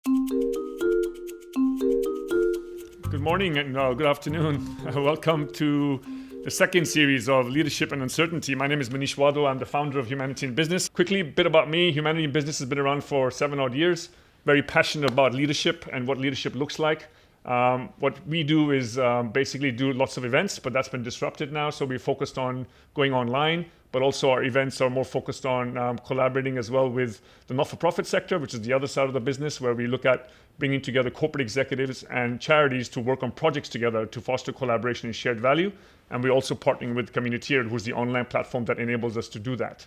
Good morning and good afternoon. Welcome to the second series of Leadership and Uncertainty. My name is Manish Wado. I'm the founder of Humanity in Business. Quickly, a bit about me. Humanity in Business has been around for 7 odd years. Very passionate about leadership and what leadership looks like. What we do is basically do lots of events, but that's been disrupted now. So we're focused on going online, but also our events are more focused on collaborating as well with the not-for-profit sector, which is the other side of the business, where we look at bringing together corporate executives and charities to work on projects together to foster collaboration and shared value. And we're also partnering with Communitier, who's the online platform that enables us to do that.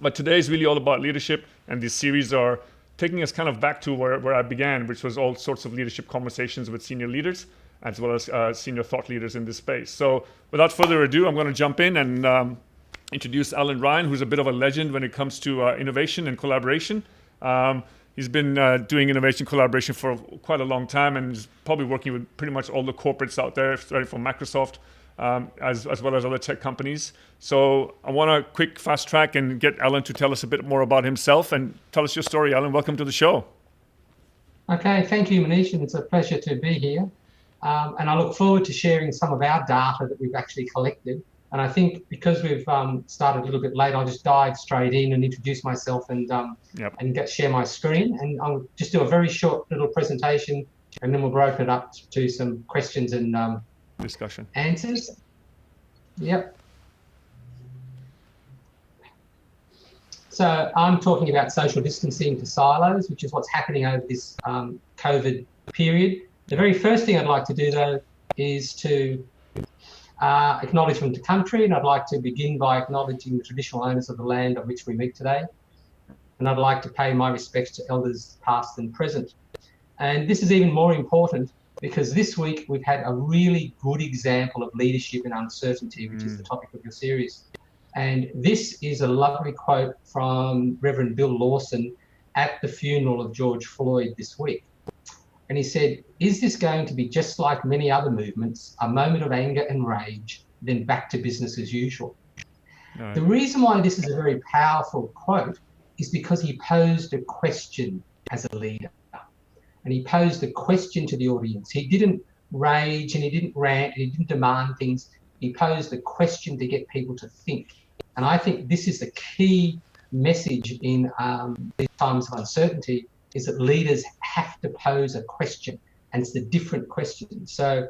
But today is really all about leadership, and these series are taking us kind of back to where I began, which was all sorts of leadership conversations with senior leaders, as well as senior thought leaders in this space. So without further ado, I'm going to jump in and introduce Allan Ryan, who's a bit of a legend when it comes to innovation and collaboration. He's been doing innovation collaboration for quite a long time, and is probably working with pretty much all the corporates out there, starting from Microsoft, as well as other tech companies. So I want to quick fast track and get Allan to tell us a bit more about himself and tell us your story. Allan, welcome to the show. Okay, thank you, Manish, and it's a pleasure to be here. And I look forward to sharing some of our data that we've actually collected. And I think because we've started a little bit late, I'll just dive straight in and introduce myself and share my screen. And I'll just do a very short little presentation, and then we'll open it up to some questions and discussion answers. Yep. So I'm talking about social distancing to silos, which is what's happening over this COVID period. The very first thing I'd like to do, though, is to acknowledgement to country, and I'd like to begin by acknowledging the traditional owners of the land on which we meet today. And I'd like to pay my respects to elders past and present. And this is even more important because this week we've had a really good example of leadership and uncertainty, which is the topic of your series. And this is a lovely quote from Reverend Bill Lawson at the funeral of George Floyd this week. And he said, "Is this going to be just like many other movements, a moment of anger and rage, then back to business as usual?" The reason why this is a very powerful quote is because he posed a question as a leader. And he posed a question to the audience. He didn't rage and he didn't rant and he didn't demand things. He posed a question to get people to think. And I think this is the key message in these times of uncertainty, is that leaders have to pose a question, and it's the different questions. So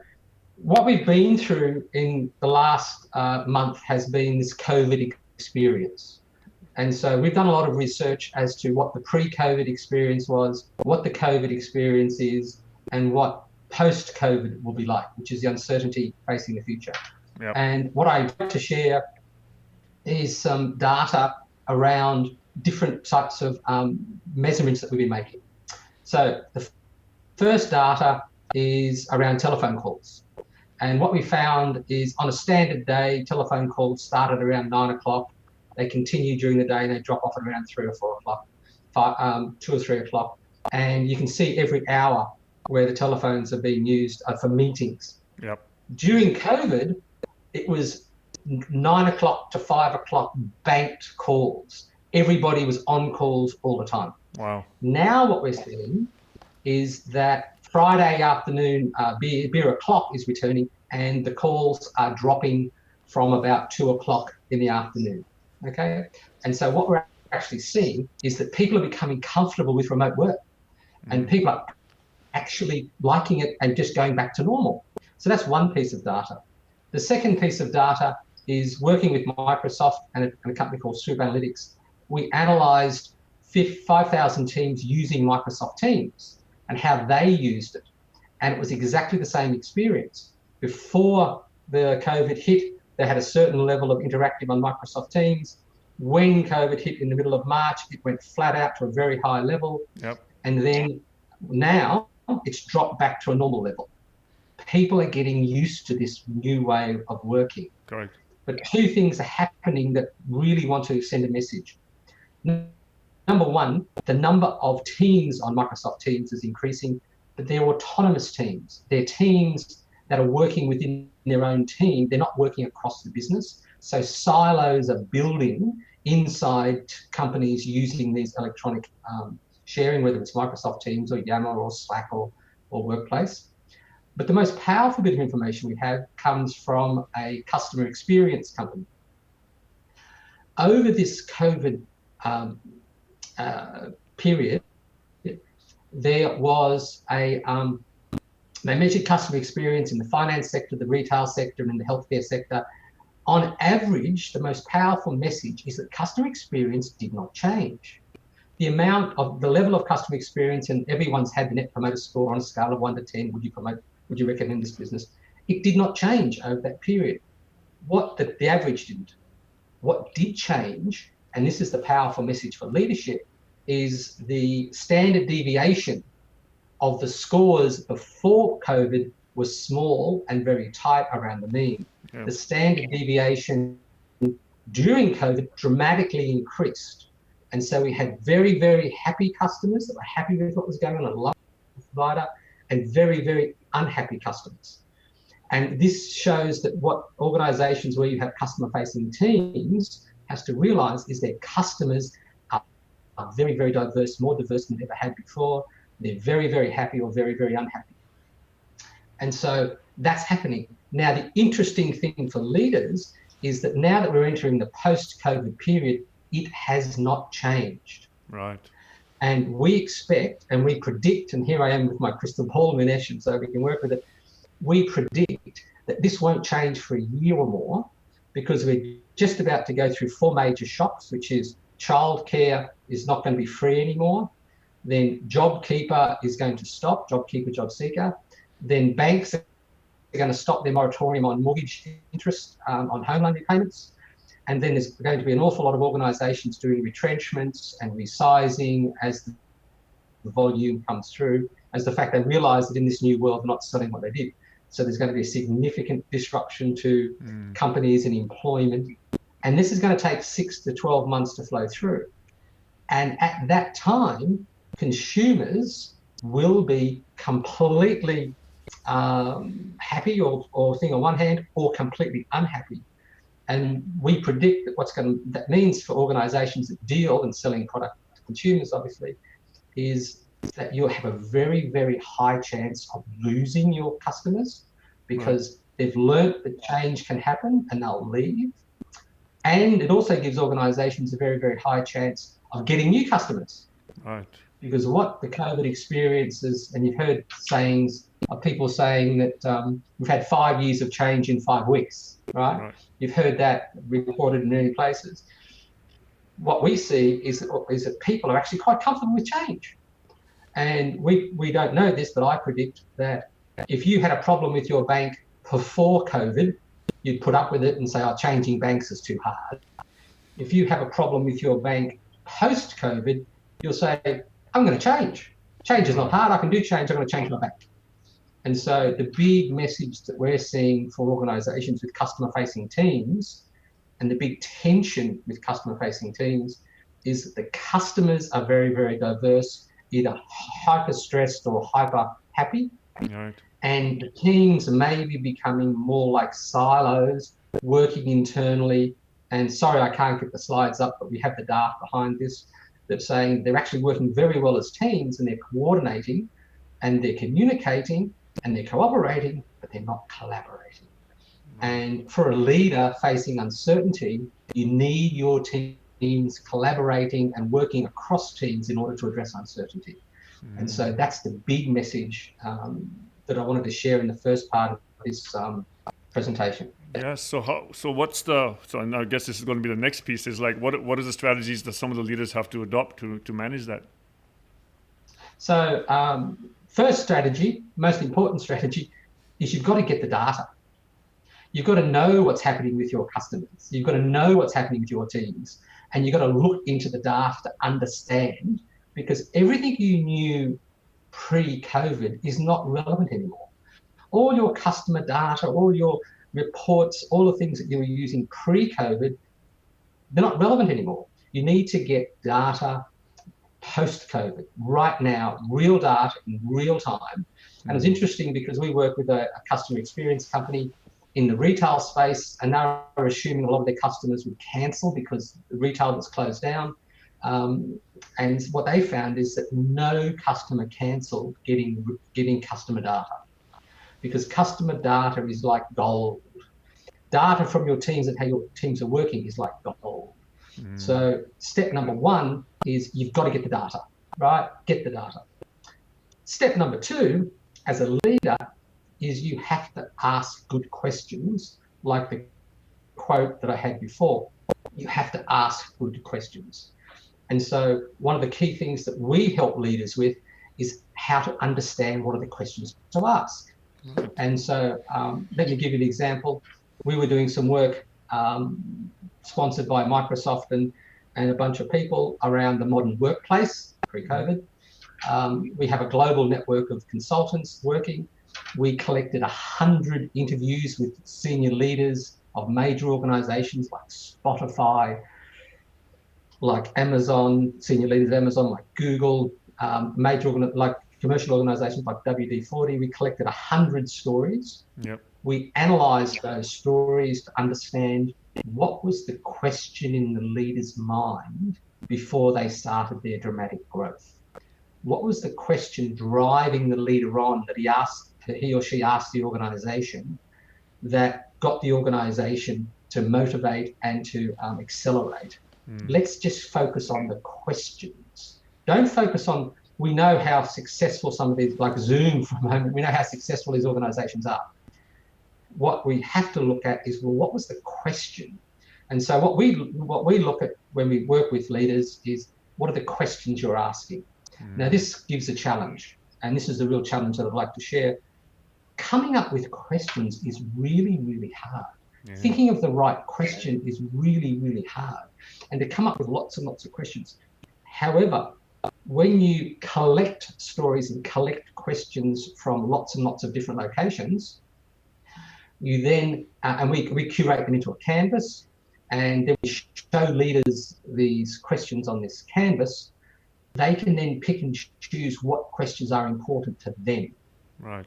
what we've been through in the last month has been this COVID experience. And so we've done a lot of research as to what the pre-COVID experience was, what the COVID experience is, and what post-COVID will be like, which is the uncertainty facing the future. Yep. And what I'd like to share is some data around different types of measurements that we've been making. So the first data is around telephone calls. And what we found is on a standard day, telephone calls start at around 9 o'clock. They continue during the day and they drop off at around 3 or 4 o'clock, 2 or 3 o'clock. And you can see every hour where the telephones are being used for meetings. Yep. During COVID, it was 9 o'clock to 5 o'clock banked calls. Everybody was on calls all the time. Wow. Now what we're seeing is that Friday afternoon beer o'clock is returning, and the calls are dropping from about 2 o'clock in the afternoon. Okay, and so what we're actually seeing is that people are becoming comfortable with remote work, and people are actually liking it and just going back to normal. So that's one piece of data. The second piece of data is working with Microsoft and a company called Swoop Analytics. We analysed 5,000 teams using Microsoft Teams and how they used it, and it was exactly the same experience. Before the COVID hit, they had a certain level of interactive on Microsoft Teams. When COVID hit in the middle of March, it went flat out to a very high level. Yep. And then now it's dropped back to a normal level. People are getting used to this new way of working. Correct. But two things are happening that really want to send a message. Number one, the number of teams on Microsoft Teams is increasing, but they're autonomous teams. They're teams that are working within their own team. They're not working across the business. So silos are building inside companies using these electronic sharing, whether it's Microsoft Teams or Yammer or Slack or Workplace. But the most powerful bit of information we have comes from a customer experience company. Over this COVID period, there was they measured customer experience in the finance sector, the retail sector, and in the healthcare sector. On average, the most powerful message is that customer experience did not change. The level of customer experience, and everyone's had the Net Promoter Score on a scale of 1 to 10, would you recommend this business? It did not change over that period. The average didn't. What did change, and this is the powerful message for leadership, is the standard deviation of the scores before COVID was small and very tight around the mean. Yeah. The standard deviation during COVID dramatically increased. And so we had very, very happy customers that were happy with what was going on and loved the provider, and very, very unhappy customers. And this shows that what organizations where you have customer-facing teams has to realize is their customers are very, very diverse, more diverse than they've ever had before. They're very, very happy or very, very unhappy. And so that's happening. Now, the interesting thing for leaders is that now that we're entering the post-COVID period, it has not changed. Right. And we expect and we predict, and here I am with my crystal ball, Minesh, so we can work with it. We predict that this won't change for a year or more, because we're just about to go through 4 major shocks, which is childcare is not going to be free anymore. Then JobKeeper is going to stop, JobKeeper, JobSeeker. Then banks are going to stop their moratorium on mortgage interest on home loan repayments. And then there's going to be an awful lot of organisations doing retrenchments and resizing as the volume comes through, as the fact they realise that in this new world, they're not selling what they did. So there's going to be a significant disruption to companies and employment. And this is going to take 6 to 12 months to flow through. And at that time, consumers will be completely happy or thing on one hand, or completely unhappy. And we predict that that means for organizations that deal in selling product to consumers, obviously, is that you'll have a very, very high chance of losing your customers, because they've learnt that change can happen and they'll leave. And it also gives organizations a very, very high chance of getting new customers. Right. Because what the COVID experiences, and you've heard sayings of people saying that we've had 5 years of change in 5 weeks, right? You've heard that reported in many places. What we see is that people are actually quite comfortable with change. And we don't know this, but I predict that if you had a problem with your bank before COVID, you'd put up with it and say, oh, changing banks is too hard. If you have a problem with your bank post-COVID, you'll say, I'm going to change. Change is not hard. I can do change. I'm going to change my bank. And so the big message that we're seeing for organizations with customer-facing teams, and the big tension with customer-facing teams, is that the customers are very, very diverse, either hyper-stressed or hyper-happy. Right. And the teams may be becoming more like silos, working internally. And sorry, I can't get the slides up, but we have the data behind this that's saying they're actually working very well as teams, and they're coordinating and they're communicating and they're cooperating, but they're not collaborating. And for a leader facing uncertainty, you need your teams collaborating and working across teams in order to address uncertainty. And so that's the big message that I wanted to share in the first part of this presentation. Yeah. So I guess this is going to be the next piece, is like, what are the strategies that some of the leaders have to adopt to manage that? So first strategy, most important strategy, is you've got to get the data. You've got to know what's happening with your customers. You've got to know what's happening with your teams, and you've got to look into the data to understand, because everything you knew pre-COVID is not relevant anymore. All your customer data, all your reports, all the things that you were using pre-COVID, they're not relevant anymore. You need to get data post-COVID, right now, real data in real time. And it's interesting because we work with a customer experience company in the retail space, and they were assuming a lot of their customers would cancel because the retail was closed down. And what they found is that no customer cancelled getting customer data, because customer data is like gold. Data from your teams and how your teams are working is like gold. So step number one is you've got to get the data, right? Get the data. Step number two, as a leader, is you have to ask good questions, like the quote that I had before. You have to ask good questions. And so one of the key things that we help leaders with is how to understand what are the questions to ask. And so let me give you an example. We were doing some work sponsored by Microsoft and a bunch of people around the modern workplace pre-COVID. We have a global network of consultants working. We collected 100 interviews with senior leaders of major organizations like Spotify, like Amazon, senior leaders of Amazon, like Google, like commercial organizations like WD-40. We collected 100 stories. Yep. We analyzed those stories to understand what was the question in the leader's mind before they started their dramatic growth. What was the question driving the leader on that he or she asked the organization that got the organization to motivate and to accelerate? Let's just focus on the questions. Don't focus on, we know how successful some of these, like Zoom for a moment, we know how successful these organizations are. What we have to look at is, well, what was the question? And so what we look at when we work with leaders is, what are the questions you're asking? Now, this gives a challenge, and this is the real challenge that I'd like to share. Coming up with questions is really, really hard. Yeah. Thinking of the right question is really, really hard, and to come up with lots and lots of questions. However, when you collect stories and collect questions from lots and lots of different locations, you then, and we curate them into a canvas, and then we show leaders these questions on this canvas. They can then pick and choose what questions are important to them. Right.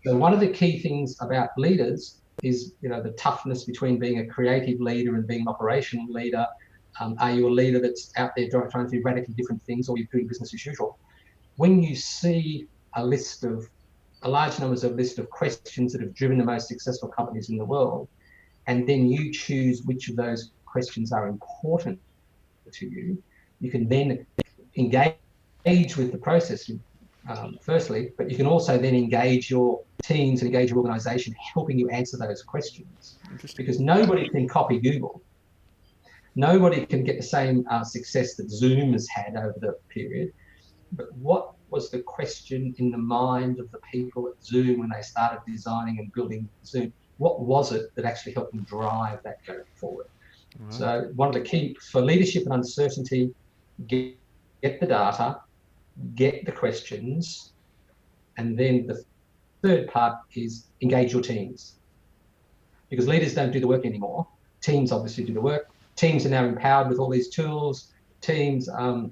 So one of the key things about leaders is, the toughness between being a creative leader and being an operational leader. Are you a leader that's out there trying to do radically different things, or you're doing business as usual? When you see a list of questions that have driven the most successful companies in the world, and then you choose which of those questions are important to you, you can then engage with the process, firstly, but you can also then engage your teams and engage your organization helping you answer those questions. Because nobody can copy Google. Nobody can get the same success that Zoom has had over the period. But what was the question in the mind of the people at Zoom when they started designing and building Zoom? What was it that actually helped them drive that going forward? Right. So one of the key for leadership and uncertainty, get the data, get the questions, and then the third part is engage your teams. Because leaders don't do the work anymore. Teams obviously do the work. Teams are now empowered with all these tools. Teams are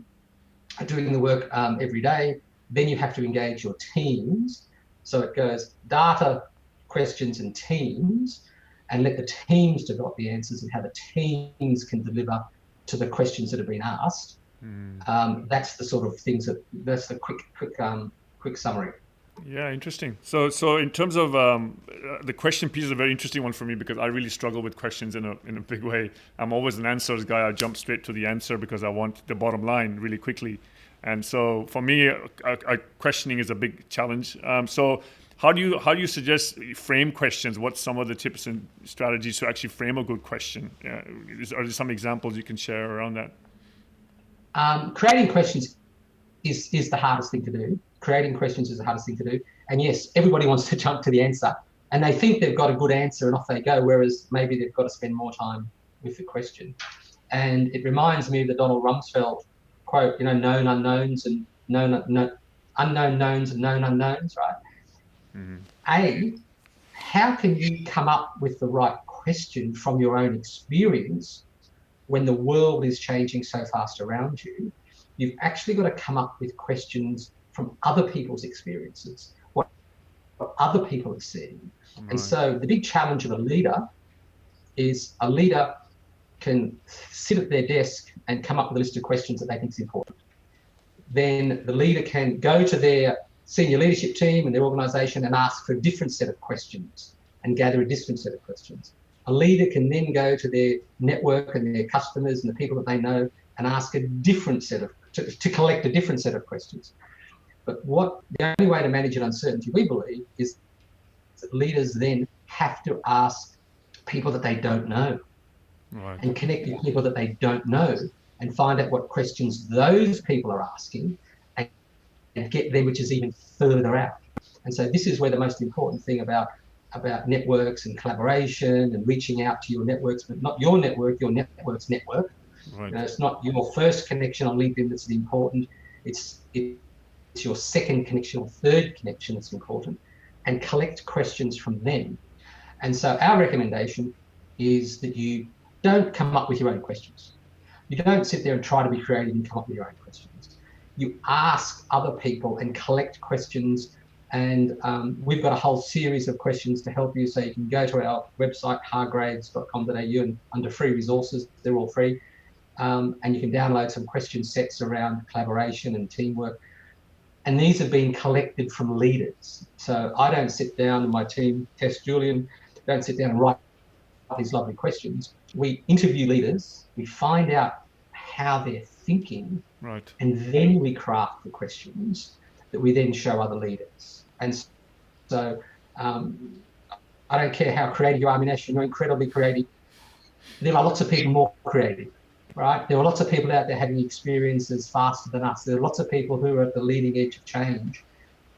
doing the work every day. Then you have to engage your teams. So it goes data, questions, and teams, and let the teams develop the answers and how the teams can deliver to the questions that have been asked. That's the sort of things that's the quick summary. Yeah, interesting. So in terms of the question piece is a very interesting one for me, because I really struggle with questions in a big way. I'm always an answers guy. I jump straight to the answer because I want the bottom line really quickly. And so for me, questioning is a big challenge. So how do you suggest frame questions? What's some of the tips and strategies to actually frame a good question? Are there some examples you can share around that? Creating questions is the hardest thing to do. Creating questions is the hardest thing to do. And yes, everybody wants to jump to the answer, and they think they've got a good answer and off they go, whereas maybe they've got to spend more time with the question. And it reminds me of the Donald Rumsfeld quote, known unknowns and unknown knowns and known unknowns, right? Mm-hmm. How can you come up with the right question from your own experience when the world is changing so fast around you? You've actually got to come up with questions from other people's experiences, what other people have seen. Right. And so the big challenge of a leader is a leader can sit at their desk and come up with a list of questions that they think is important. Then the leader can go to their senior leadership team and their organisation and ask for a different set of questions and gather a different set of questions. A leader can then go to their network and their customers and the people that they know and ask a different set of, to collect a different set of questions. But the only way to manage an uncertainty, we believe, is that leaders then have to ask people that they don't know, right, and connect with people that they don't know and find out what questions those people are asking and get them, which is even further out. And so this is where the most important thing about networks and collaboration and reaching out to your networks, but not your network, your network's network. Right. It's not your first connection on LinkedIn that's important. It's your second connection or third connection that's important, and collect questions from them. And so our recommendation is that you don't come up with your own questions. You don't sit there and try to be creative and come up with your own questions. You ask other people and collect questions. And we've got a whole series of questions to help you. So you can go to our website, hargraves.com.au, and under free resources, they're all free. And you can download some question sets around collaboration and teamwork. And these have been collected from leaders. So I don't sit down and my team, Tess, Julian, don't sit down and write these lovely questions. We interview leaders, we find out how they're thinking, right, and then we craft the questions that we then show other leaders. And so I don't care how creative you are, Minesh, you're incredibly creative. There are lots of people more creative, right? There are lots of people out there having experiences faster than us. There are lots of people who are at the leading edge of change.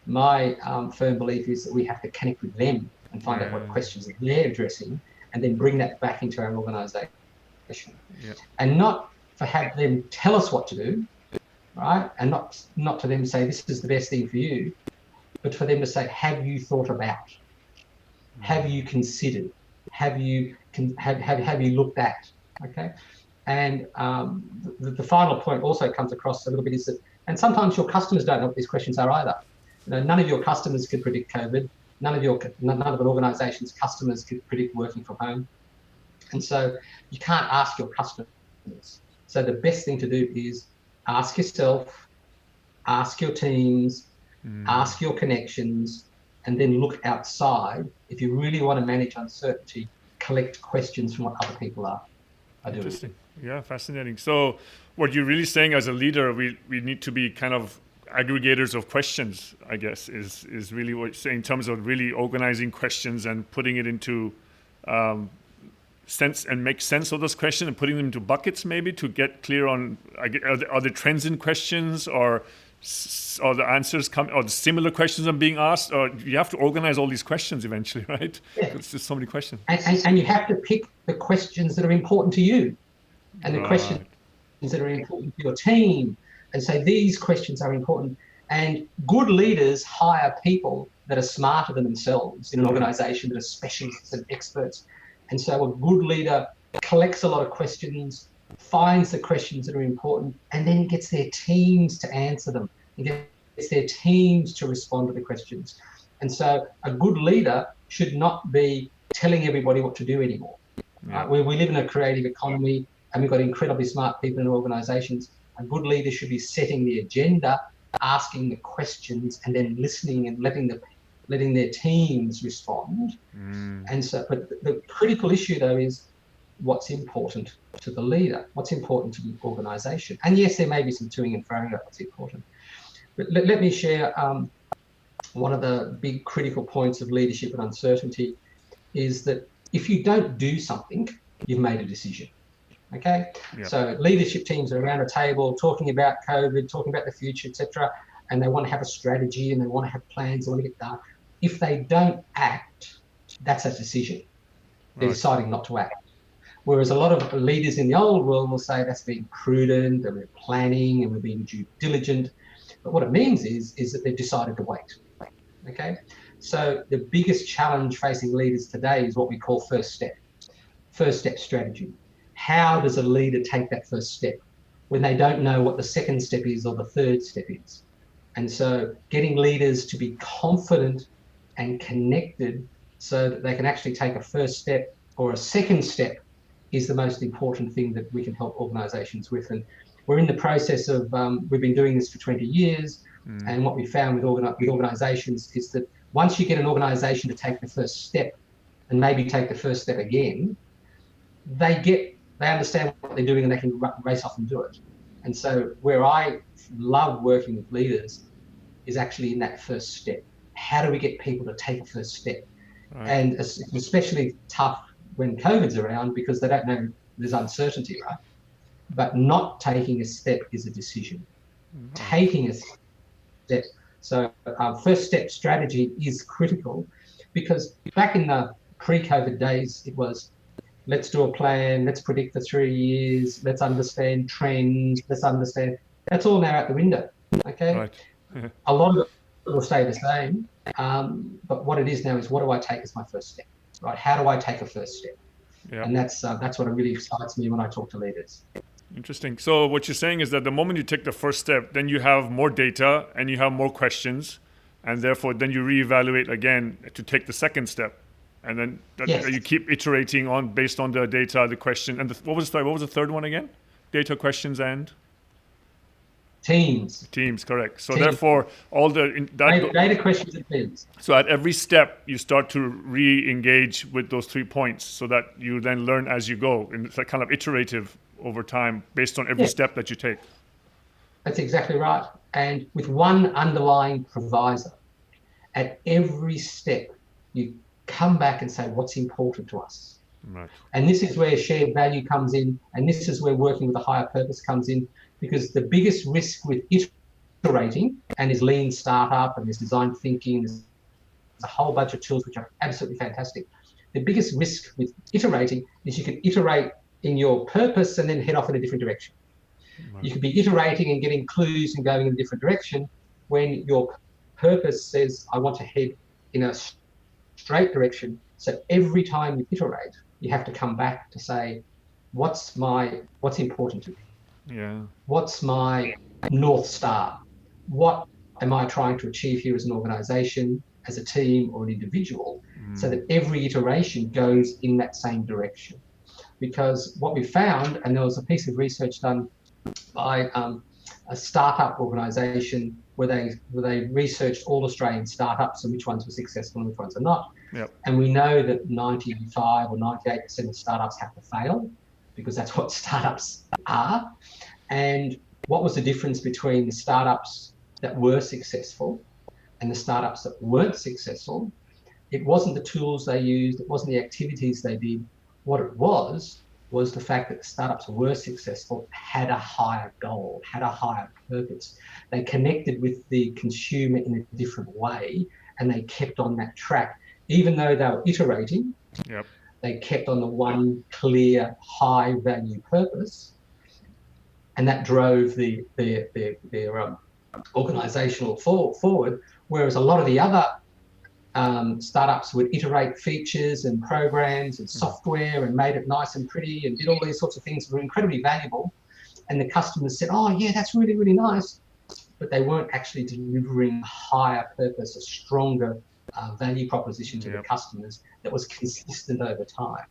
My firm belief is that we have to connect with them and find out what questions they're addressing and then bring that back into our organisation. Yeah. And not for have them tell us what to do, right? And not to them say, this is the best thing for you, but for them to say, have you thought about? Have you considered? Have you looked at? Okay. And the final point also comes across a little bit is that, and sometimes your customers don't know what these questions are either. You know, none of your customers could predict COVID. None of an organisation's customers could predict working from home. And so you can't ask your customers. So the best thing to do is ask yourself, ask your teams, ask your connections, and then look outside. If you really want to manage uncertainty, collect questions from what other people are doing. Interesting. Yeah, fascinating. So what you're really saying as a leader, we need to be kind of aggregators of questions, I guess, is really what you're saying in terms of really organizing questions and putting it into sense and make sense of those questions and putting them into buckets maybe to get clear on are there trends in questions or the answers come or the similar questions are being asked, or you have to organize all these questions eventually, right? Yeah. It's just so many questions. And you have to pick the questions that are important to you and the questions that are important to your team. And so these questions are important. And good leaders hire people that are smarter than themselves in an organization, that are specialists and experts. And so a good leader collects a lot of questions, finds the questions that are important, and then gets their teams to answer them. And gets their teams to respond to the questions. And so a good leader should not be telling everybody what to do anymore. Yeah. We live in a creative economy and we've got incredibly smart people in organizations. A good leader should be setting the agenda, asking the questions, and then listening and letting their teams respond. And so, but the critical issue though is what's important to the leader, what's important to the organization. And yes, there may be some toing and froing about what's important. But let me share one of the big critical points of leadership and uncertainty is that if you don't do something, you've made a decision. Okay, yep. So leadership teams are around a table talking about COVID, talking about the future, etc., and they want to have a strategy and they want to have plans, they want to get done. If they don't act, that's a decision. They're deciding not to act. Whereas a lot of leaders in the old world will say that's being prudent, that we're planning and we're being due diligent. But what it means is that they've decided to wait. Okay, so the biggest challenge facing leaders today is what we call first step strategy. How does a leader take that first step when they don't know what the second step is or the third step is? And so getting leaders to be confident and connected so that they can actually take a first step or a second step is the most important thing that we can help organisations with. And we're in the process of, we've been doing this for 20 years. And what we found with organisations is that once you get an organisation to take the first step and maybe take the first step again, they understand what they're doing and they can race off and do it. And so where I love working with leaders is actually in that first step. How do we get people to take a first step? Right. And it's especially tough when COVID's around because they don't know, there's uncertainty, right? But not taking a step is a decision. Right. Taking a step. So first step strategy is critical because back in the pre-COVID days, it was, let's do a plan, let's predict the 3 years, let's understand trends, let's understand. That's all now out the window, okay? Right. A lot of it will stay the same, but what it is now is what do I take as my first step, right? How do I take a first step? Yep. And that's what really excites me when I talk to leaders. Interesting. So what you're saying is that the moment you take the first step, then you have more data and you have more questions, and therefore then you reevaluate again to take the second step. And then you keep iterating on based on the data, the question, and what was the third one again? Data, questions, and teams. Teams, correct. So therefore, all the data, questions, and teams. So at every step, you start to re-engage with those 3 points, so that you then learn as you go, and it's like kind of iterative over time based on every step that you take. That's exactly right. And with one underlying proviso, at every step, you come back and say what's important to us. Right. And this is where shared value comes in, and this is where working with a higher purpose comes in, because the biggest risk with iterating, and there's lean startup and there's design thinking, there's a whole bunch of tools which are absolutely fantastic. The biggest risk with iterating is you can iterate in your purpose and then head off in a different direction. Right. You could be iterating and getting clues and going in a different direction when your purpose says, I want to head in a straight direction. So every time you iterate, you have to come back to say, what's important to me? Yeah. What's my North Star? What am I trying to achieve here as an organization, as a team, or an individual, so that every iteration goes in that same direction? Because what we found, and there was a piece of research done by a startup organization where they researched all Australian startups and which ones were successful and which ones are not. Yep. And we know that 95 or 98% of startups have to fail, because that's what startups are. And what was the difference between the startups that were successful and the startups that weren't successful? It wasn't the tools they used, it wasn't the activities they did. What it was the fact that the startups were successful, had a higher goal, had a higher purpose. They connected with the consumer in a different way, and they kept on that track. Even though they were iterating, yep, they kept on the one clear, high value purpose, and that drove their organizational forward. Whereas a lot of the other startups would iterate features and programs and software and made it nice and pretty and did all these sorts of things that were incredibly valuable. And the customers said, oh yeah, that's really, really nice. But they weren't actually delivering higher purpose, a stronger value proposition to the customers that was consistent over time.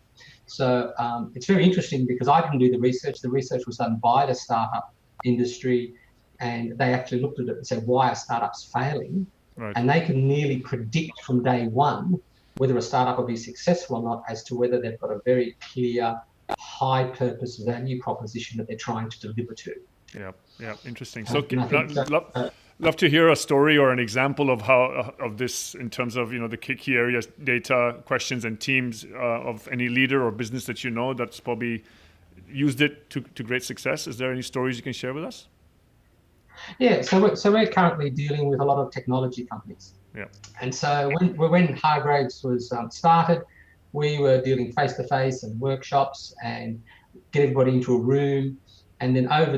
So it's very interesting because I didn't do the research. The research was done by the startup industry, and they actually looked at it and said, why are startups failing? Right. And they can nearly predict from day one whether a startup will be successful or not, as to whether they've got a very clear, high purpose value proposition that they're trying to deliver to. Yeah, interesting. So love to hear a story or an example of how of this in terms of the key areas, data, questions, and teams of any leader or business that you know that's probably used it to great success. Is there any stories you can share with us? Yeah, so we're currently dealing with a lot of technology companies. Yeah. And so when Hargraves was started, we were dealing face-to-face and workshops and get everybody into a room. And then over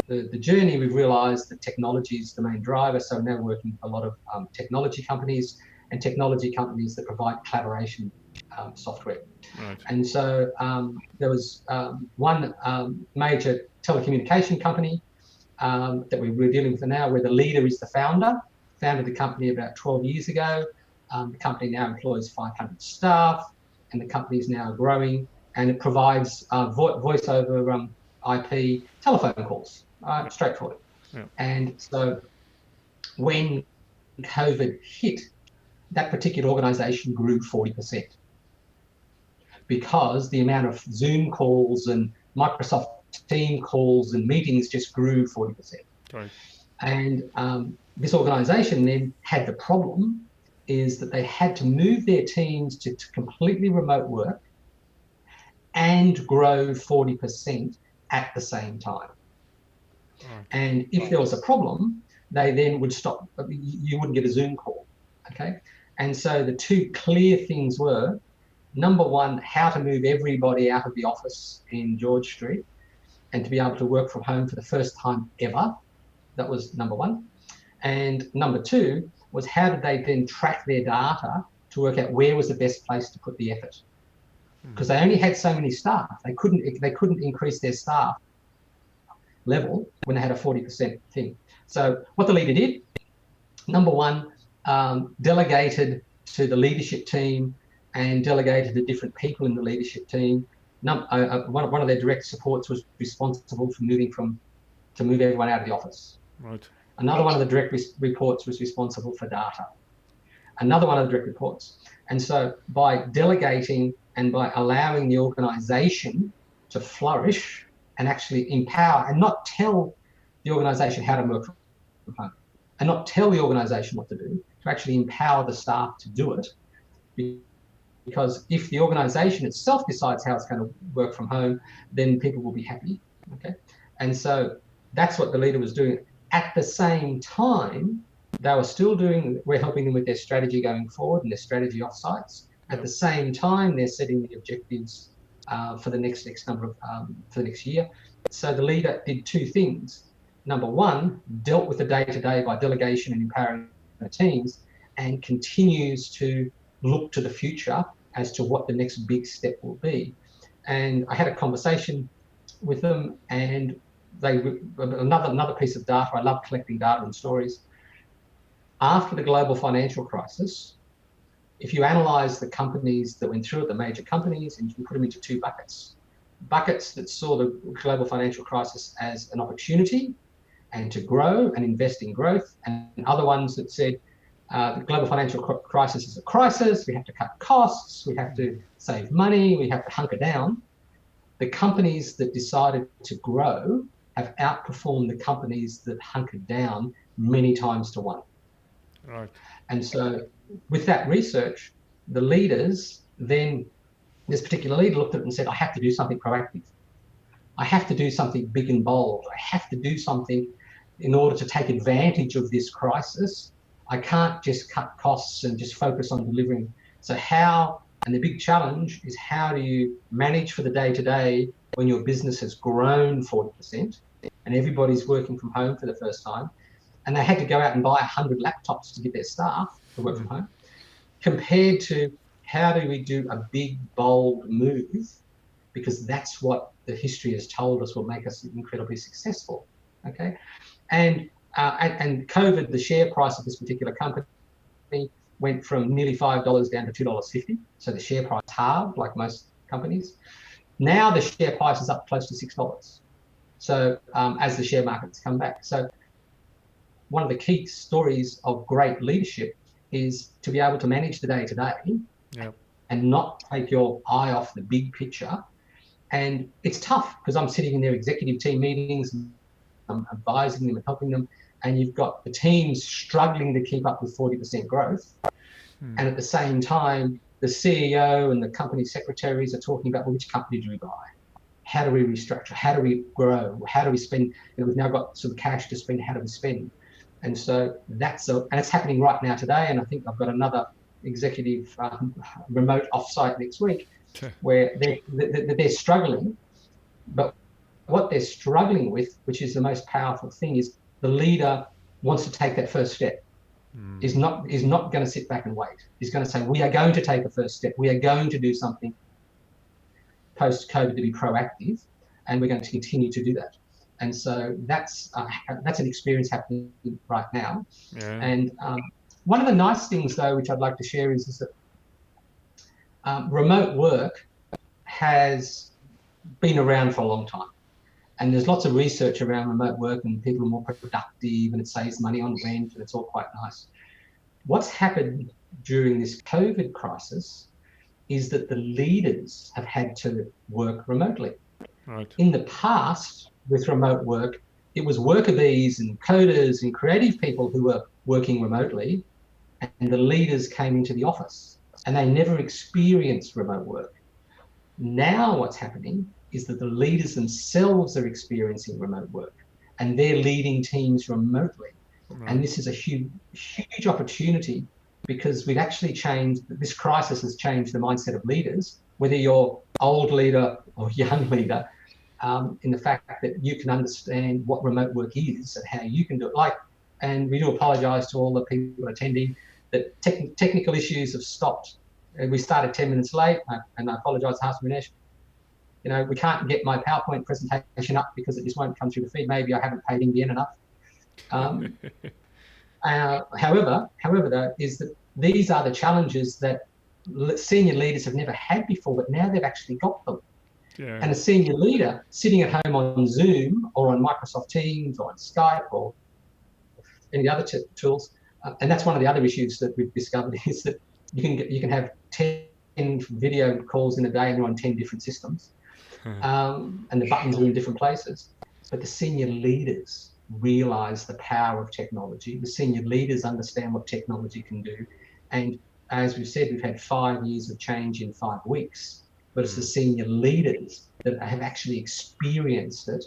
the journey, we've realized that technology is the main driver. So we're now working with a lot of technology companies and technology companies that provide collaboration software. Right. And so there was one major telecommunication company that we're dealing with now, where the leader is the founded the company about 12 years ago. The company now employs 500 staff, and the company is now growing, and it provides voice over IP telephone calls, straightforward. Yeah. And so when COVID hit, that particular organization grew 40% because the amount of Zoom calls and Microsoft Team calls and meetings just grew 40%. Right. And this organization then had the problem is that they had to move their teams to completely remote work and grow 40% at the same time. Right. And if there was a problem, they then would stop. You wouldn't get a Zoom call, okay? And so the two clear things were, number one, how to move everybody out of the office in George Street and to be able to work from home for the first time ever. That was number one. And number two was how did they then track their data to work out where was the best place to put the effort? Because they only had so many staff. They couldn't increase their staff level when they had a 40% thing. So what the leader did, number one, delegated to the leadership team and delegated to different people in the leadership team. One of their direct supports was responsible for to move everyone out of the office. Right. Another one of the direct reports was responsible for data. Another one of the direct reports. And so by delegating and by allowing the organization to flourish and actually empower and not tell the organization how to work from home and not tell the organization what to do, to actually empower the staff to do it. Because if the organization itself decides how it's going to work from home, then people will be happy. Okay. And so that's what the leader was doing. At the same time, we're helping them with their strategy going forward and their strategy offsites. At the same time, they're setting the objectives for the next for the next year. So the leader did two things. Number one, dealt with the day-to-day by delegation and empowering the teams, and continues to look to the future as to what the next big step will be. And I had a conversation with them, and another piece of data. I love collecting data and stories. After the global financial crisis, if you analyze the companies that went through it, the major companies, and you can put them into two buckets that saw the global financial crisis as an opportunity and to grow and invest in growth, and other ones that said the global financial crisis is a crisis, we have to cut costs, we have to save money, we have to hunker down. The companies that decided to grow have outperformed the companies that hunkered down many times to one. Right. And so with that research, the leaders then, this particular leader looked at it and said, I have to do something proactive. I have to do something big and bold. I have to do something in order to take advantage of this crisis. I can't just cut costs and just focus on delivering. So and the big challenge is, how do you manage for the day-to-day when your business has grown 40% and everybody's working from home for the first time, and they had to go out and buy 100 laptops to get their staff to work from home, compared to how do we do a big, bold move, because that's what the history has told us will make us incredibly successful, okay? And COVID, the share price of this particular company went from nearly $5 down to $2.50. So the share price halved, like most companies. Now the share price is up close to $6. So as the share markets come back. So one of the key stories of great leadership is to be able to manage the day-to-day and not take your eye off the big picture. And it's tough because I'm sitting in their executive team meetings, and I'm advising them and helping them, and you've got the teams struggling to keep up with 40% growth. And at the same time, the CEO and the company secretaries are talking about, well, which company do we buy? How do we restructure? How do we grow? How do we spend? We've now got some cash to spend. How do we spend? And so and it's happening right now today. And I think I've got another executive remote offsite next week where they're struggling. But what they're struggling with, which is the most powerful thing, is the leader wants to take that first step. Is not going to sit back and wait. He's going to say, we are going to take a first step. We are going to do something post-COVID to be proactive, and we're going to continue to do that. And so that's an experience happening right now. Yeah. And one of the nice things, though, which I'd like to share is that remote work has been around for a long time. And there's lots of research around remote work, and people are more productive, and it saves money on rent, and it's all quite nice. What's happened during this COVID crisis is that the leaders have had to work remotely. Right. In the past, with remote work, it was worker bees and coders and creative people who were working remotely, and the leaders came into the office, and they never experienced remote work. Now what's happening is that the leaders themselves are experiencing remote work, and they're leading teams remotely. Right. And this is a huge opportunity, because we've actually changed, this crisis has changed the mindset of leaders, whether you're old leader or young leader, in the fact that you can understand what remote work is and how you can do it. And we do apologise to all the people attending that technical issues have stopped. We started 10 minutes late, and I apologise to Minesh. We can't get my PowerPoint presentation up because it just won't come through the feed. Maybe I haven't paid NBN enough. However, though, is that these are the challenges that senior leaders have never had before, but now they've actually got them. Yeah. And a senior leader sitting at home on Zoom or on Microsoft Teams or on Skype or any other tools, and that's one of the other issues that we've discovered, is that you can have 10 video calls in a day and you're on 10 different systems, and the buttons are in different places. But the senior leaders realise the power of technology. The senior leaders understand what technology can do, and as we've said, we've had 5 years of change in 5 weeks. But it's the senior leaders that have actually experienced it,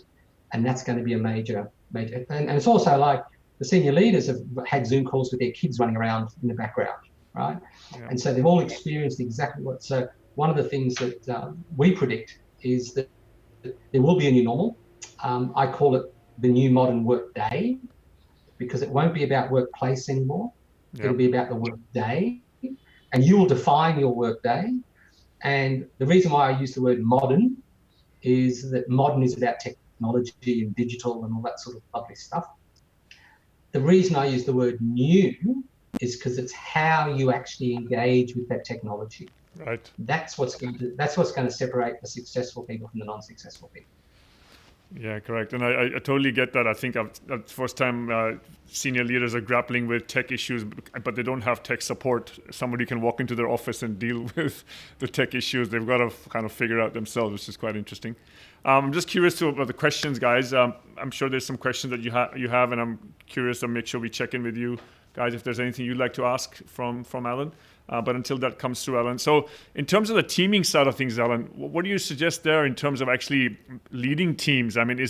and that's going to be a major. And it's also like the senior leaders have had Zoom calls with their kids running around in the background, right? Yeah. And so they've all experienced exactly what. So one of the things that we predict is that there will be a new normal. I call it the new modern work day, because it won't be about workplace anymore. Yep. It'll be about the work day, and you will define your work day. And the reason why I use the word modern is that modern is about technology and digital and all that sort of lovely stuff. The reason I use the word new is because it's how you actually engage with that technology. Right. That's what's going to separate the successful people from the non-successful people. Yeah, correct. And I totally get that. I think that's the first time senior leaders are grappling with tech issues, but they don't have tech support. Somebody can walk into their office and deal with the tech issues. They've got to kind of figure out themselves, which is quite interesting. I'm just curious about the questions, guys. I'm sure there's some questions that you have, and I'm curious to make sure we check in with you guys if there's anything you'd like to ask from Allan. But until that comes through, Allan. So in terms of the teaming side of things, Allan, what do you suggest there in terms of actually leading teams? I mean,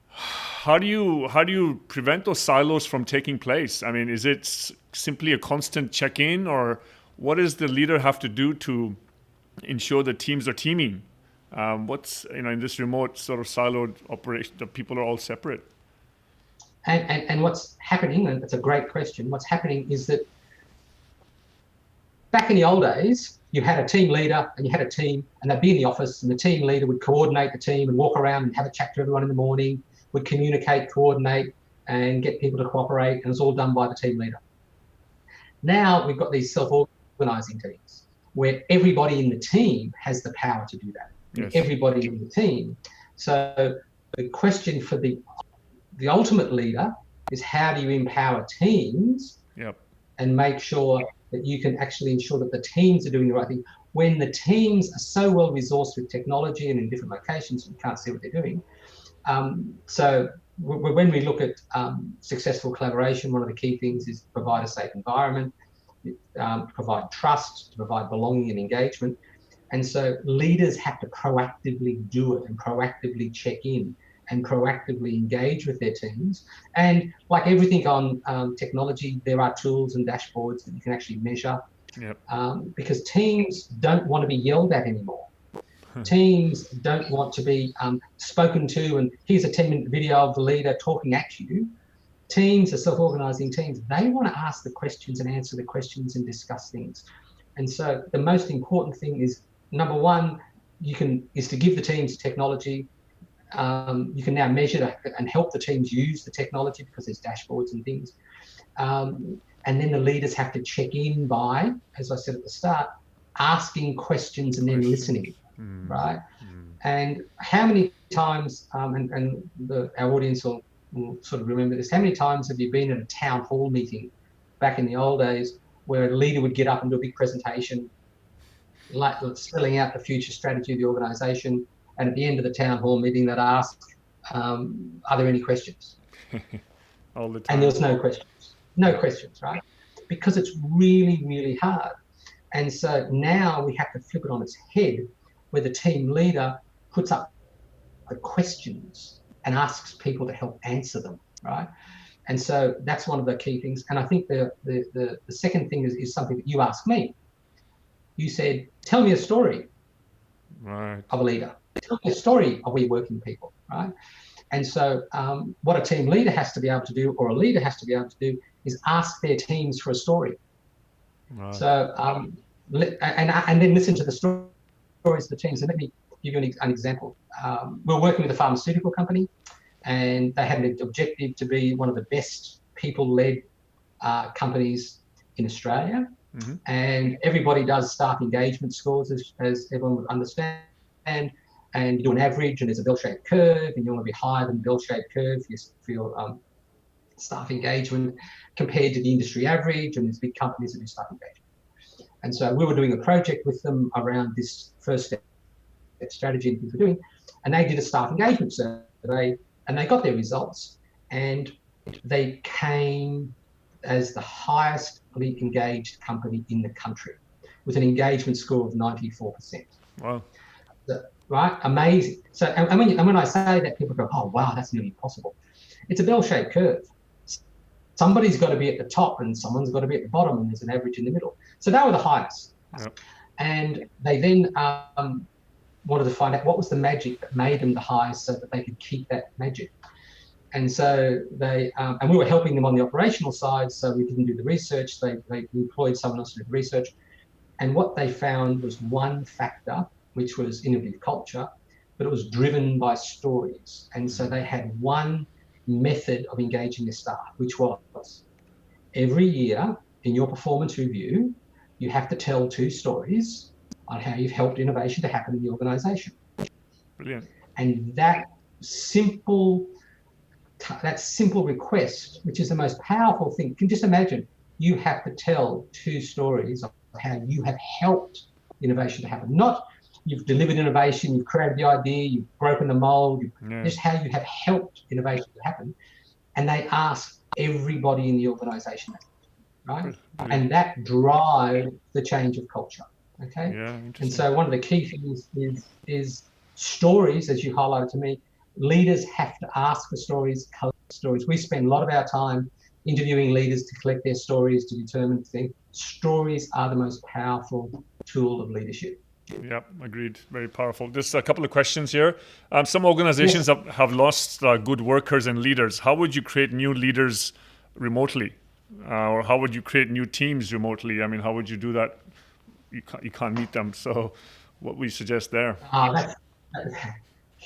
how do you prevent those silos from taking place? I mean, is it simply a constant check-in, or what does the leader have to do to ensure that teams are teaming? What's, in this remote sort of siloed operation that people are all separate? And what's happening, and it's a great question, what's happening is that back in the old days, you had a team leader and you had a team, and they'd be in the office, and the team leader would coordinate the team and walk around and have a chat to everyone in the morning, would communicate, coordinate, and get people to cooperate, and it was all done by the team leader. Now we've got these self-organising teams where everybody in the team has the power to do that. Yes. Everybody in the team. So the question for the ultimate leader is, how do you empower teams? Yep. And make sure that you can actually ensure that the teams are doing the right thing. When the teams are so well resourced with technology and in different locations, you can't see what they're doing. So when we look at successful collaboration, one of the key things is provide a safe environment, provide trust, provide belonging and engagement. And so leaders have to proactively do it and proactively check in and proactively engage with their teams. And like everything on technology, there are tools and dashboards that you can actually measure. Yep. Because teams don't want to be yelled at anymore. Teams don't want to be spoken to, and here's a 10-minute video of the leader talking at you. Teams are self-organising teams. They want to ask the questions and answer the questions and discuss things. And so the most important thing is, number one, is to give the teams technology. You can now measure and help the teams use the technology because there's dashboards and things. And then the leaders have to check in by, as I said at the start, asking questions and then listening. right? And how many times, our audience will sort of remember this, how many times have you been at a town hall meeting back in the old days where a leader would get up and do a big presentation, like spelling out the future strategy of the organisation, and at the end of the town hall meeting they'd ask, are there any questions? All the time. And there was no questions. No questions, right? Because it's really, really hard. And so now we have to flip it on its head, where the team leader puts up the questions and asks people to help answer them, right? And so that's one of the key things. And I think the second thing is something that you asked me. You said, tell me a story of a leader. Tell me a story of where you're working people, right? And so what a team leader has to be able to do, or a leader has to be able to do, is ask their teams for a story. Right. So, and then listen to the stories of the teams. And let me give you an example. We're working with a pharmaceutical company, and they had an objective to be one of the best people-led companies in Australia. Mm-hmm. And everybody does staff engagement scores, as everyone would understand. And you do an average, and there's a bell-shaped curve, and you want to be higher than the bell-shaped curve for your staff engagement compared to the industry average, and there's big companies that do staff engagement. And so we were doing a project with them around this first step strategy and things we're doing, and they did a staff engagement survey, and they got their results, and they came as the highest engaged company in the country with an engagement score of 94%. Wow. Right? Amazing. So, and when I say that, people go, oh, wow, that's nearly impossible. It's a bell-shaped curve. Somebody's got to be at the top and someone's got to be at the bottom, and there's an average in the middle. So they were the highest. Yep. And they then wanted to find out what was the magic that made them the highest so that they could keep that magic. And so they, and we were helping them on the operational side, so we didn't do the research. They employed someone else to do the research. And what they found was one factor, which was innovative culture, but it was driven by stories. And so they had one method of engaging their staff, which was every year in your performance review, you have to tell 2 stories on how you've helped innovation to happen in the organization. Brilliant. And that simple request, which is the most powerful thing, you can just imagine you have to tell 2 stories of how you have helped innovation to happen. Not you've delivered innovation, you've created the idea, you've broken the mold, just how you have helped innovation to happen. And they ask everybody in the organization, right? And that drives the change of culture, okay? Yeah, and so one of the key things is stories, as you highlighted to me. Leaders have to ask for stories, collect stories. We spend a lot of our time interviewing leaders to collect their stories, to determine things. Stories are the most powerful tool of leadership. Yep, agreed. Very powerful. Just a couple of questions here. Some organizations have lost good workers and leaders. How would you create new leaders remotely? Or how would you create new teams remotely? I mean, how would you do that? You can't meet them. So what would you suggest there?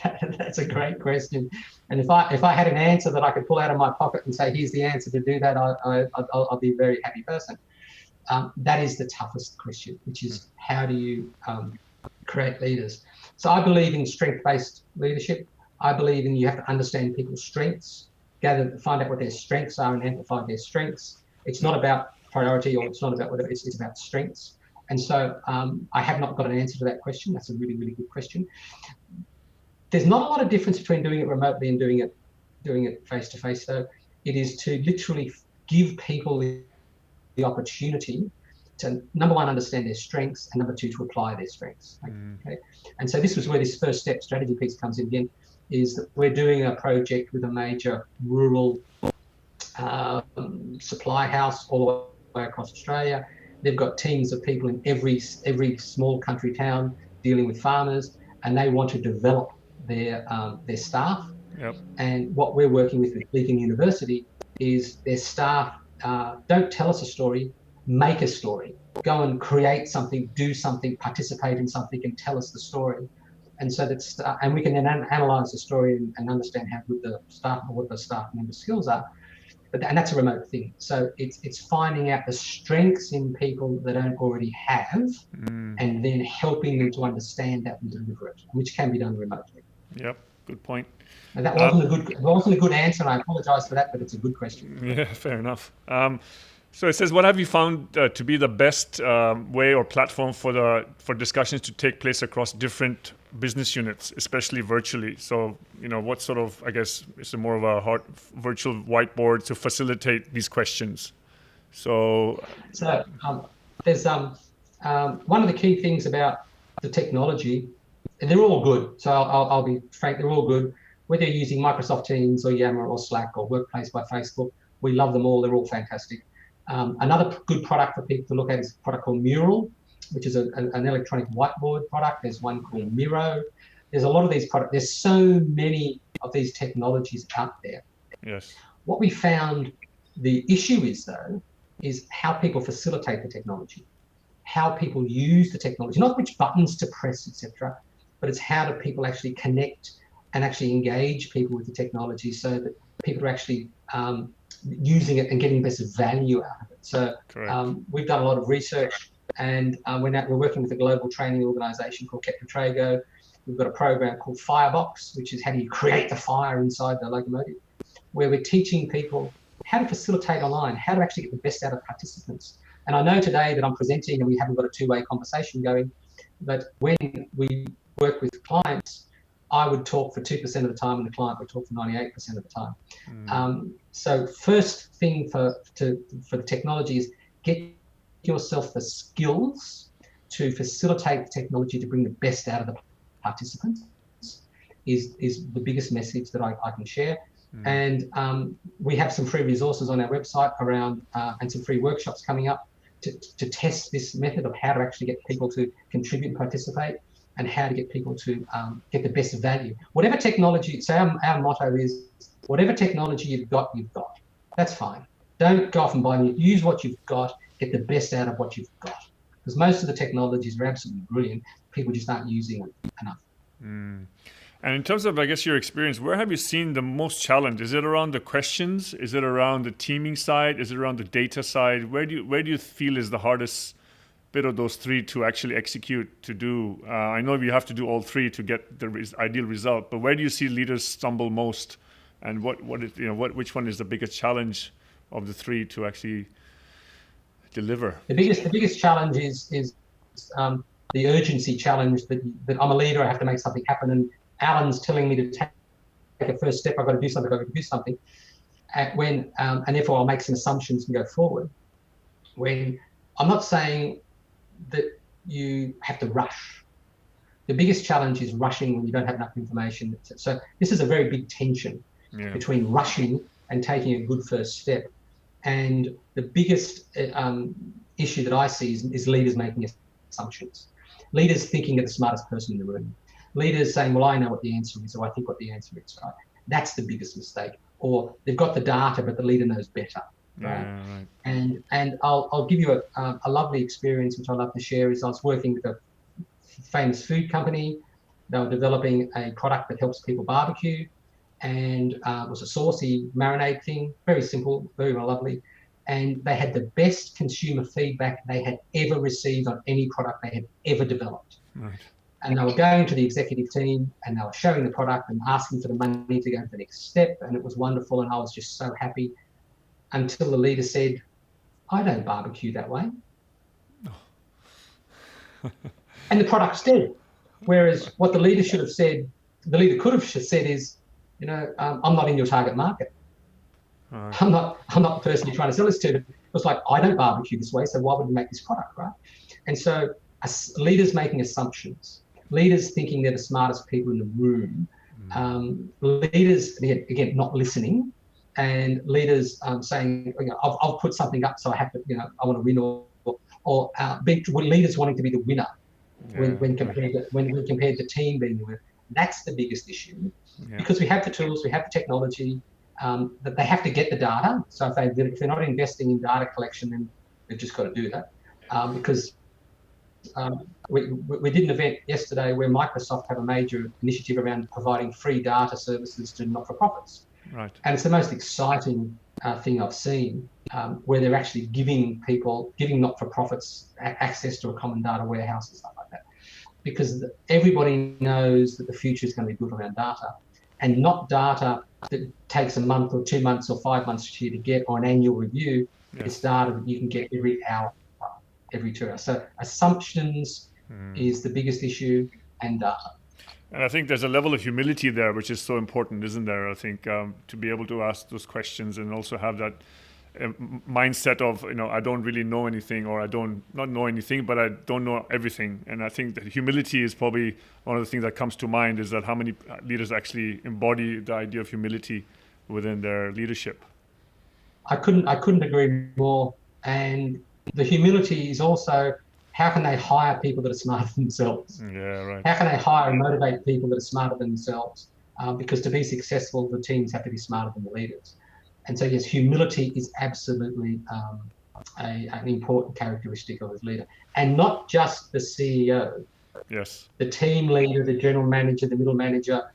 That's a great question. And if I had an answer that I could pull out of my pocket and say, here's the answer to do that, I'll be a very happy person. That is the toughest question, which is how do you create leaders? So I believe in strength-based leadership. I believe in you have to understand people's strengths, find out what their strengths are and amplify their strengths. It's not about priority, or it's not about whatever, it's about strengths. And so I have not got an answer to that question. That's a really, really good question. There's not a lot of difference between doing it remotely and doing it face-to-face, though. It is to literally give people the opportunity to, number one, understand their strengths, and number two, to apply their strengths. Okay? And so this was where this first step strategy piece comes in again, is that we're doing a project with a major rural supply house all the way across Australia. They've got teams of people in every small country town dealing with farmers, and they want to develop their staff. Yep. And what we're working with Beacon University is their staff don't tell us a story, make a story. Go and create something, do something, participate in something, and tell us the story. And so that's and we can then analyze the story and understand how good the staff or what the staff member skills are. and that's a remote thing. So it's finding out the strengths in people that don't already have, and then helping them to understand that and deliver it, which can be done remotely. Yep, good point. And that wasn't a good answer, and I apologize for that, but it's a good question. Yeah, fair enough. So it says, what have you found to be the best way or platform for discussions to take place across different business units, especially virtually? So, what sort of, I guess, is it more of a virtual whiteboard to facilitate these questions? So there's one of the key things about the technology, and they're all good. So I'll be frank, they're all good. Whether you're using Microsoft Teams or Yammer or Slack or Workplace by Facebook, we love them all. They're all fantastic. Another good product for people to look at is a product called Mural, which is an electronic whiteboard product. There's one called Miro. There's a lot of these products. There's so many of these technologies out there. Yes. What we found the issue is, though, is how people facilitate the technology, how people use the technology, not which buttons to press, etc., but it's how do people actually connect and actually engage people with the technology so that people are actually using it and getting best value out of it. So we've done a lot of research, and we're working with a global training organization called Ketratrago. We've got a program called Firebox, which is how do you create the fire inside the locomotive, where we're teaching people how to facilitate online, how to actually get the best out of participants. And I know today that I'm presenting and we haven't got a two-way conversation going, but when we work with clients, I would talk for 2% of the time and the client would talk for 98% of the time. So first thing for the technology is get yourself the skills to facilitate the technology to bring the best out of the participants is the biggest message that I can share. And we have some free resources on our website around and some free workshops coming up to test this method of how to actually get people to contribute and participate, and how to get people to get the best value. Whatever technology, so our motto is, whatever technology you've got. That's fine. Don't go off and buy new. Use what you've got, get the best out of what you've got. Because most of the technologies are absolutely brilliant. People just aren't using it enough. And in terms of, I guess, your experience, where have you seen the most challenge? Is it around the questions? Is it around the teaming side? Is it around the data side? Where do you feel is the hardest bit of those three to actually execute, to do? I know you have to do all three to get the ideal result, but where do you see leaders stumble most? And which one is the biggest challenge of the three to actually deliver? The biggest challenge is the urgency challenge that I'm a leader, I have to make something happen, and Allan's telling me to take a first step. I've got to do something. And therefore I'll make some assumptions and go forward. When I'm not saying that you have to rush. The biggest challenge is rushing when you don't have enough information. So this is a very big tension between rushing and taking a good first step. And the biggest issue that I see is leaders making assumptions. Leaders thinking they're the smartest person in the room. Leaders saying, well, I know what the answer is, or I think what the answer is, right? That's the biggest mistake. Or they've got the data, but the leader knows better, right? And I'll give you a lovely experience, which I love to share, is I was working with a famous food company. They were developing a product that helps people barbecue, and it was a saucy marinade thing, very simple, very lovely. And they had the best consumer feedback they had ever received on any product they had ever developed. Right. And they were going to the executive team and they were showing the product and asking for the money to go to the next step. And it was wonderful. And I was just so happy until the leader said, I don't barbecue that way. And the product's dead. Whereas what the leader should have said, the leader could have said is, I'm not in your target market. I'm not the person you're trying to sell this to. It was like, I don't barbecue this way, so why would we make this product, right? And so leaders making assumptions, leaders thinking they're the smartest people in the room, leaders, again, not listening, and leaders saying, I've put something up, so I have to, I want to win, or leaders wanting to be the winner when compared to team being the winner. That's the biggest issue, because we have the tools, we have the technology, that they have to get the data. So if they're not investing in data collection, then they've just got to do that. Because we did an event yesterday where Microsoft have a major initiative around providing free data services to not-for-profits. Right. And it's the most exciting thing I've seen, where they're actually giving not-for-profits access to a common data warehouse and stuff like that. Because everybody knows that the future is going to be built around data, and not data that takes a month or 2 months or 5 months to get or an annual review. Yes. It's data that you can get every hour, every 2 hours. So assumptions is the biggest issue, and data. And I think there's a level of humility there, which is so important, isn't there? I think to be able to ask those questions and also have that mindset of, I don't really know anything, or I don't not know anything, but I don't know everything. And I think that humility is probably one of the things that comes to mind, is that how many leaders actually embody the idea of humility within their leadership. I couldn't agree more. And the humility is also, how can they hire people that are smarter than themselves? Yeah, right. How can they hire and motivate people that are smarter than themselves? Because to be successful, the teams have to be smarter than the leaders. And so, yes, humility is absolutely an important characteristic of a leader. And not just the CEO. Yes. The team leader, the general manager, the middle manager.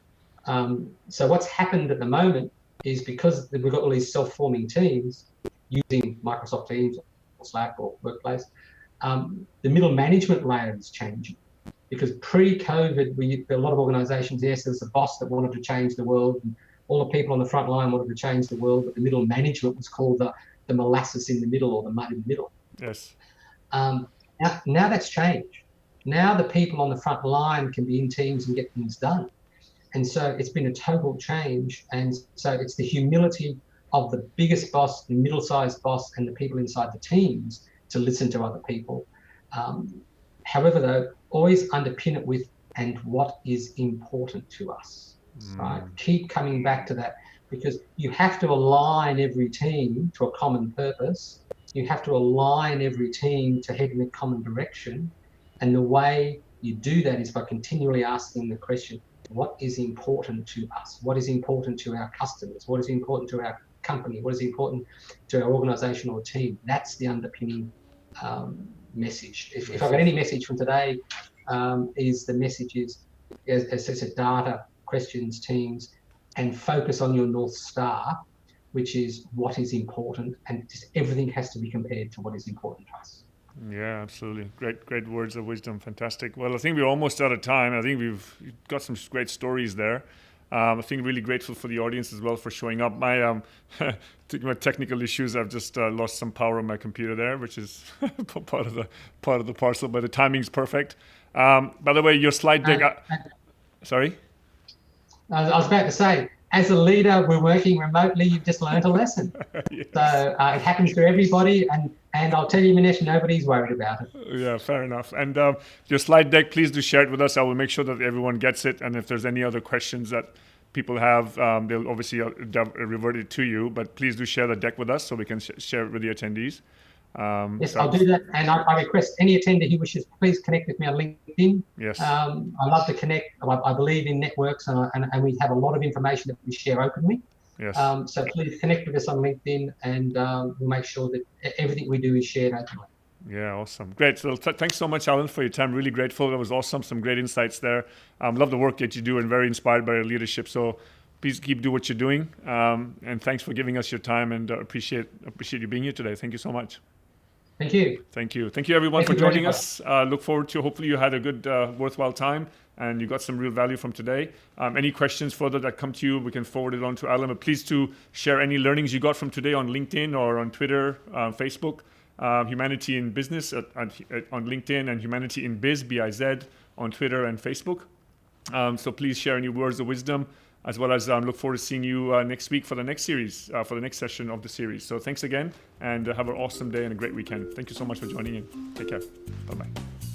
So what's happened at the moment is, because we've got all these self-forming teams using Microsoft Teams or Slack or Workplace, the middle management layer is changing. Because pre-COVID, a lot of organisations, yes, there was a boss that wanted to change the world, and all the people on the front line wanted to change the world, but the middle management was called the molasses in the middle, or the mud in the middle. Yes. Now that's changed. Now the people on the front line can be in teams and get things done. And so it's been a total change. And so it's the humility of the biggest boss, the middle-sized boss, and the people inside the teams to listen to other people. However, though, always underpin it with, and what is important to us, right? Keep coming back to that, because you have to align every team to a common purpose. You have to align every team to head in a common direction. And the way you do that is by continually asking the question, what is important to us? What is important to our customers? What is important to our company? What is important to our organisation or team? That's the underpinning message. If I got any message from today, is the message is, as I said, data, questions, teams, and focus on your North Star, which is what is important, and just everything has to be compared to what is important to us. Yeah, absolutely. Great words of wisdom. Fantastic. Well, I think we're almost out of time. I think we've got some great stories there. I think really grateful for the audience as well for showing up. My technical issues, I've just lost some power on my computer there, which is part of the parcel, but the timing's perfect. By the way, your slide deck. Sorry? I was about to say, as a leader, we're working remotely. You've just learned a lesson. Yes. So it happens to everybody, and I'll tell you, Manish, nobody's worried about it. Yeah, fair enough. And your slide deck, please do share it with us. I will make sure that everyone gets it. And if there's any other questions that people have, they'll obviously revert it to you. But please do share the deck with us so we can share it with the attendees. Yes, I'll do that. And I request any attendee who wishes, please connect with me on LinkedIn. Yes. I love to connect. I believe in networks, and we have a lot of information that we share openly. Yes. So please connect with us on LinkedIn, and we'll make sure that everything we do is shared openly. Yeah, awesome. Great. So thanks so much, Allan, for your time. Really grateful. That was awesome. Some great insights there. Love the work that you do, and very inspired by your leadership. So please keep doing what you're doing. And thanks for giving us your time, and appreciate you being here today. Thank you so much. Thank you. Thank you. Thank you, everyone, for joining us. Look forward to, hopefully you had a good, worthwhile time, and you got some real value from today. Any questions further that come to you, we can forward it on to Allan. But please do share any learnings you got from today on LinkedIn or on Twitter, Facebook. Humanity in Business on LinkedIn, and Humanity in Biz, B-I-Z, on Twitter and Facebook. So please share any words of wisdom, as well as look forward to seeing you next week for the next series, for the next session of the series. So thanks again, and have an awesome day and a great weekend. Thank you so much for joining in. Take care. Bye-bye.